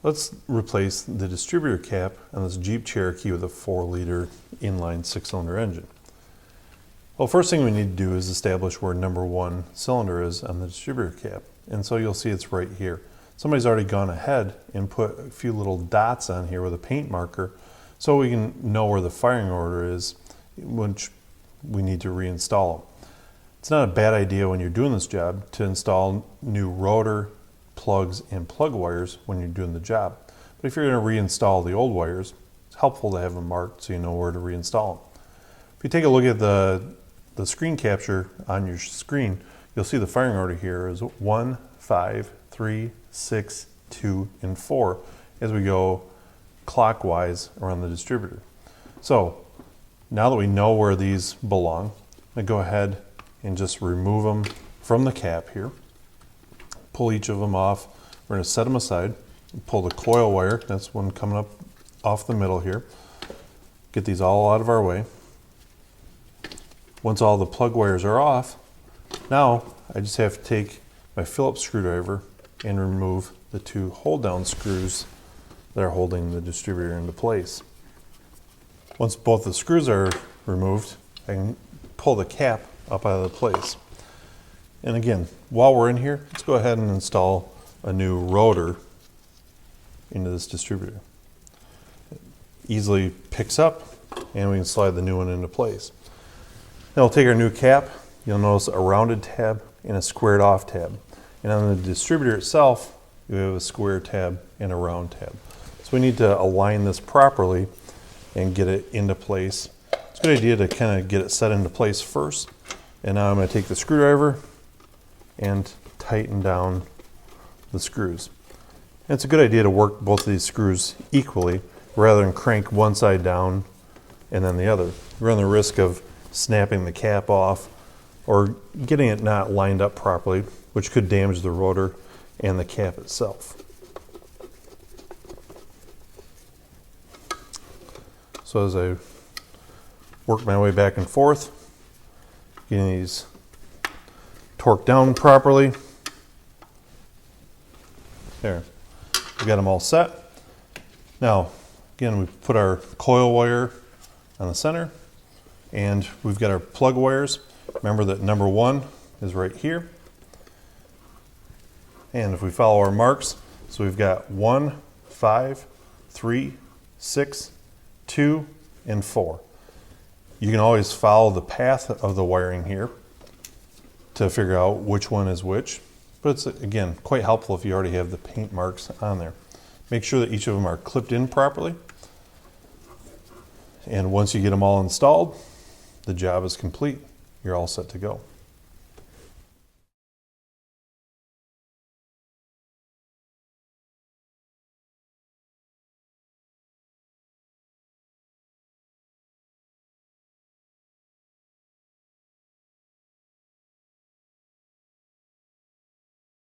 Let's replace the distributor cap on this Jeep Cherokee with a 4-liter inline 6-cylinder engine. Well, first thing we need to do is establish where number 1 cylinder is on the distributor cap. And so you'll see it's right here. Somebody's already gone ahead and put a few little dots on here with a paint marker so we can know where the firing order is, which we need to reinstall them. It's not a bad idea when you're doing this job to install new rotor, plugs, and plug wires when you're doing the job. But if you're going to reinstall the old wires, it's helpful to have them marked so you know where to reinstall them. If you take a look at the screen capture on your screen, you'll see the firing order here is 1, 5, 3, 6, 2, and 4 as we go clockwise around the distributor. So now that we know where these belong, I'm going to go ahead and just remove them from the cap here. Pull each of them off. We're going to set them aside. Pull the coil wire, that's one coming up off the middle here. Get these all out of our way. Once all the plug wires are off, now I just have to take my Phillips screwdriver and remove the 2 hold down screws that are holding the distributor into place. Once both the screws are removed, I can pull the cap up out of the place. And again, while we're in here, let's go ahead and install a new rotor into this distributor. It easily picks up and we can slide the new one into place. Now we'll take our new cap. You'll notice a rounded tab and a squared off tab. And on the distributor itself, you have a square tab and a round tab. So we need to align this properly and get it into place. It's a good idea to kind of get it set into place first. And now I'm going to take the screwdriver and tighten down the screws. And it's a good idea to work both of these screws equally rather than crank one side down and then the other. You run the risk of snapping the cap off or getting it not lined up properly, which could damage the rotor and the cap itself. So as I work my way back and forth, getting these torqued down properly. There, we got them all set. Now, again, we put our coil wire on the center and we've got our plug wires. Remember that number 1 is right here. And if we follow our marks, so we've got 1, 5, 3, 6, 2, and 4. You can always follow the path of the wiring here to figure out which one is which, but it's again quite helpful if you already have the paint marks on there. Make sure that each of them are clipped in properly, and once you get them all installed, the job is complete. You're all set to go.